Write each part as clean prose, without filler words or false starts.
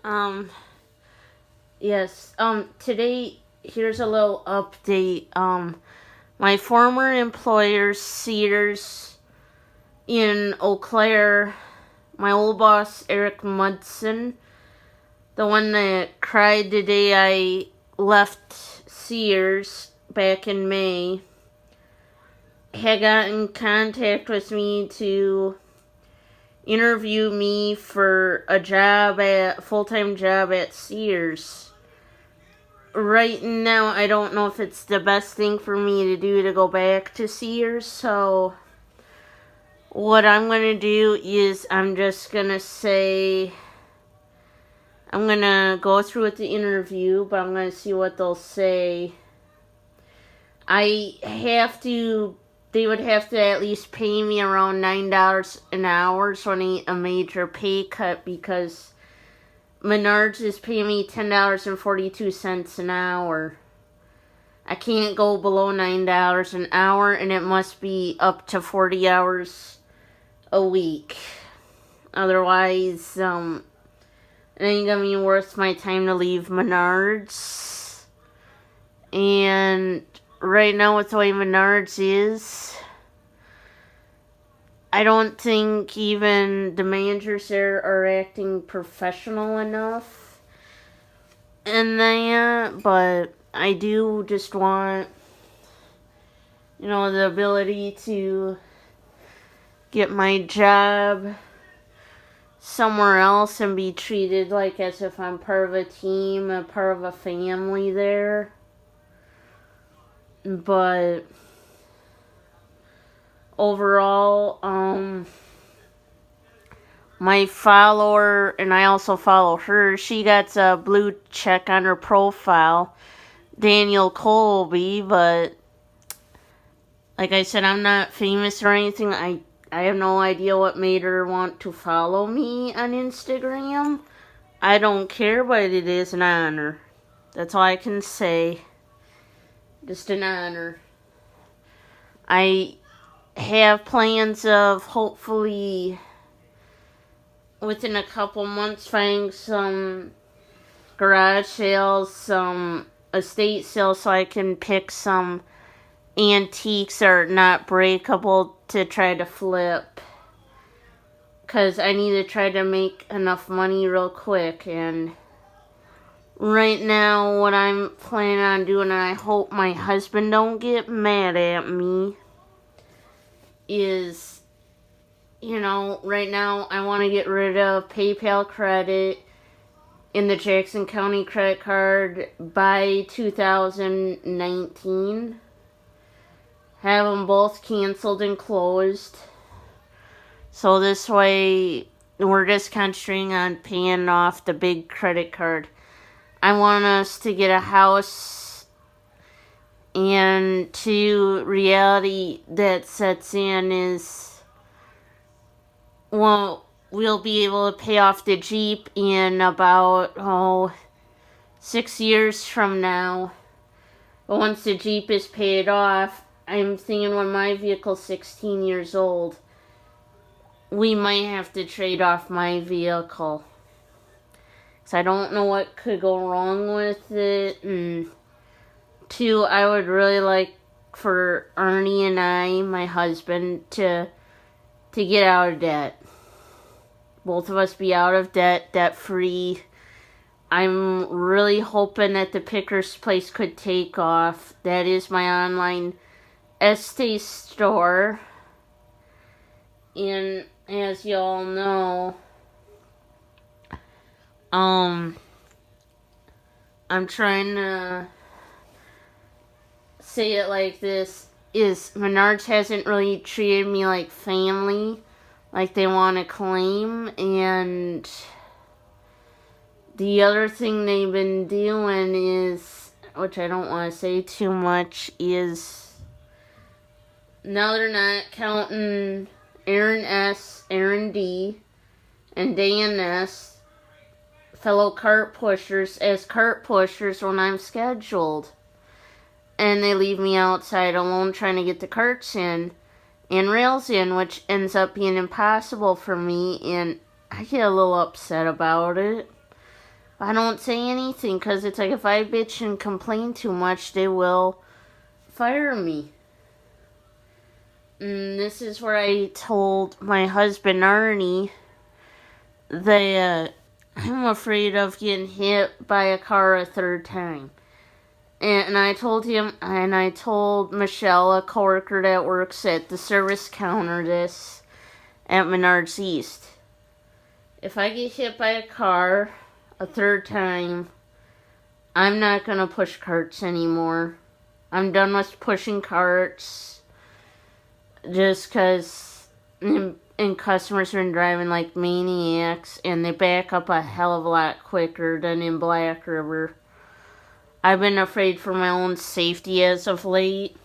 Um, yes. Today, here's a little update. My former employer, Sears, in Eau Claire, my old boss, Eric Mudson, the one that cried the day I left Sears back in May, had got in contact with me to interview me for a full-time job at Sears. Right now, I don't know if it's the best thing for me to do to go back to Sears, so what I'm going to do is I'm going to go through with the interview, but I'm going to see what they'll say. They would have to at least pay me around $9 an hour, so I need a major pay cut because Menards is paying me $10.42 an hour. I can't go below $9 an hour, and it must be up to 40 hours a week. Otherwise, it ain't gonna be worth my time to leave Menards. And right now, with the way Menards is, I don't think even the managers there are acting professional enough in that, but I do just want, the ability to get my job somewhere else and be treated like as if I'm part of a team, a part of a family there. But overall, my follower, and I also follow her, she got a blue check on her profile, Daniel Colby, but like I said, I'm not famous or anything. I have no idea what made her want to follow me on Instagram. I don't care, but it is an honor. That's all I can say. Just an honor. I have plans of hopefully within a couple months finding some garage sales, some estate sales, so I can pick some antiques that are not breakable to try to flip. Because I need to try to make enough money real quick. And right now, what I'm planning on doing, and I hope my husband don't get mad at me, is, right now I want to get rid of PayPal credit in the Jackson County credit card by 2019. Have them both canceled and closed. So this way, we're just concentrating on paying off the big credit card. I want us to get a house, and reality that sets in is, well, we'll be able to pay off the Jeep in about, 6 years from now. But once the Jeep is paid off, I'm thinking when my vehicle's 16 years old, we might have to trade off my vehicle. So I don't know what could go wrong with it. And 2, I would really like for Ernie and I, my husband, to get out of debt. Both of us be out of debt free. I'm really hoping that the Pickers place could take off. That is my online estate store. And as y'all know, I'm trying to say it like this, is Menards hasn't really treated me like family, like they want to claim, and the other thing they've been doing is, which I don't want to say too much, is now they're not counting Aaron S., Aaron D., and Dan S., fellow cart pushers, as cart pushers when I'm scheduled. And they leave me outside alone trying to get the carts in and rails in, which ends up being impossible for me, and I get a little upset about it. I don't say anything because it's like if I bitch and complain too much, they will fire me. And this is where I told my husband Arnie that I'm afraid of getting hit by a car a third time. And I told him, and I told Michelle, a coworker that works at the service counter, this at Menards East. If I get hit by a car a third time, I'm not going to push carts anymore. I'm done with pushing carts just because and customers have been driving like maniacs and they back up a hell of a lot quicker than in Black River. I've been afraid for my own safety as of late.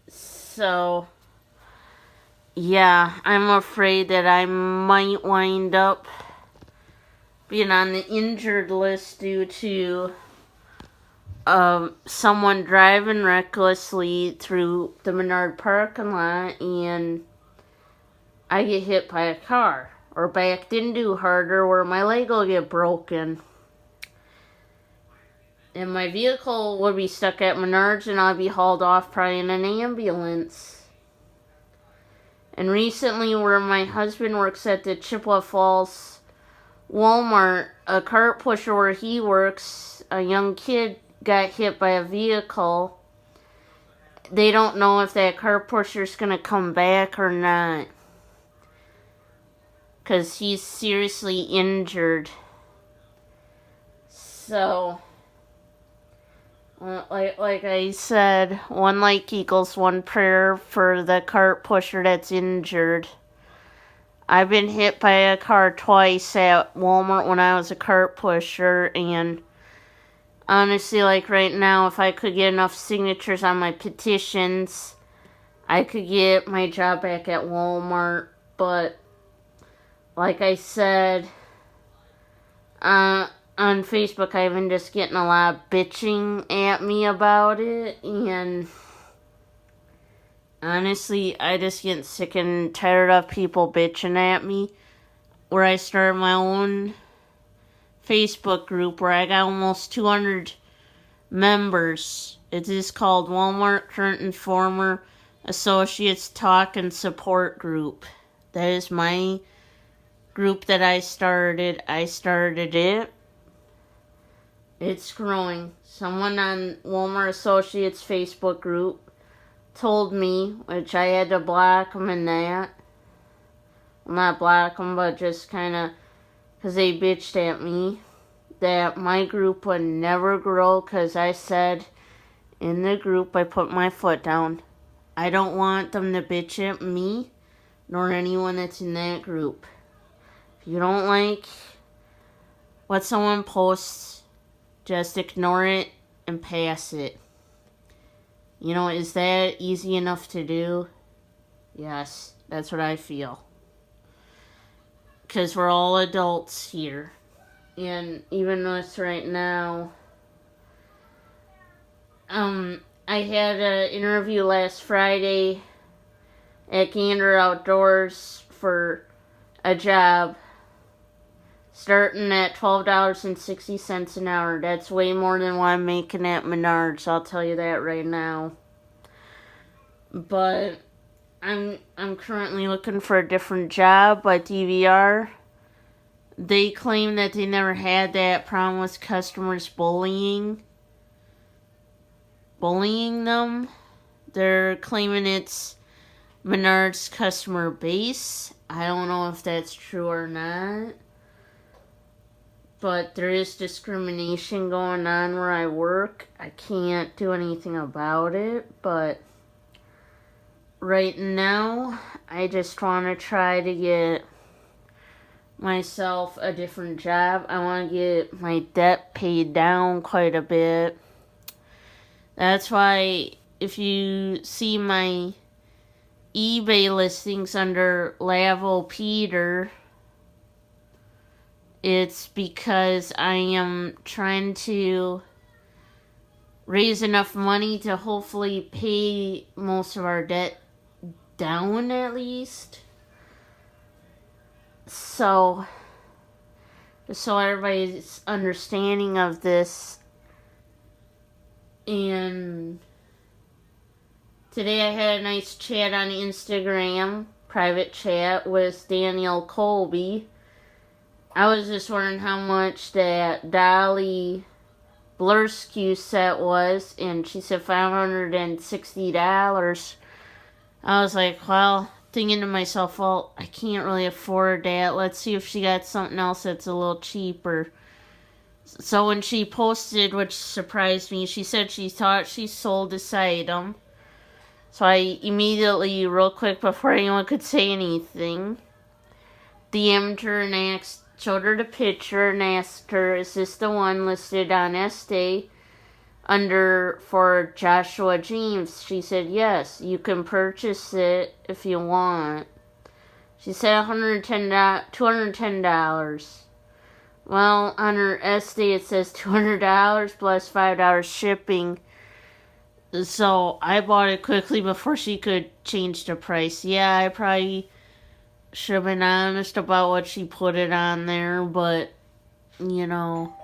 So, yeah, I'm afraid that I might wind up being on the injured list due to someone driving recklessly through the Menard parking lot and I get hit by a car or backed into harder where my leg will get broken. And my vehicle would be stuck at Menards and I'd be hauled off probably in an ambulance. And recently where my husband works at the Chippewa Falls Walmart, a cart pusher where he works, a young kid got hit by a vehicle. They don't know if that cart pusher's going to come back or not. Because he's seriously injured. So, like I said, one like equals one prayer for the cart pusher that's injured. I've been hit by a car twice at Walmart when I was a cart pusher, and honestly, like right now, if I could get enough signatures on my petitions, I could get my job back at Walmart. But like I said, on Facebook, I've been just getting a lot of bitching at me about it, and honestly, I just get sick and tired of people bitching at me, where I started my own Facebook group where I got almost 200 members. It is called Walmart Current and Former Associates Talk and Support Group. That is my group that I started. I started it. It's growing. Someone on Walmart Associates Facebook group told me, which I had to block them in that. Well, not block them, but just kind of, because they bitched at me, that my group would never grow because I said in the group, I put my foot down. I don't want them to bitch at me, nor anyone that's in that group. If you don't like what someone posts, just ignore it and pass it. You know, is that easy enough to do? Yes, that's what I feel. Because we're all adults here. And even with right now, I had an interview last Friday at Gander Outdoors for a job starting at $12.60 an hour. That's way more than what I'm making at Menards, I'll tell you that right now. But I'm currently looking for a different job by DVR. They claim that they never had that problem with customers bullying them. They're claiming it's Menards customer base. I don't know if that's true or not. But there is discrimination going on where I work. I can't do anything about it, but right now, I just want to try to get myself a different job. I want to get my debt paid down quite a bit. That's why if you see my eBay listings under Lavo Peter, it's because I am trying to raise enough money to hopefully pay most of our debt down at least. So so everybody's understanding of this. And today I had a nice chat on Instagram, private chat with Danielle Colby. I was just wondering how much that Dolly Blursky set was, and she said $560. I was like, well, thinking to myself, well, I can't really afford that. Let's see if she got something else that's a little cheaper. So when she posted, which surprised me, she said she thought she sold this item. So I immediately, real quick, before anyone could say anything, DM'd her and showed her the picture and asked her, is this the one listed on Estee under for Joshua James? She said, yes, you can purchase it if you want. She said $210. Well, on her Estee it says $200 plus $5 shipping. So I bought it quickly before she could change the price. Yeah, I probably should have been honest about what she put it on there, but, you know,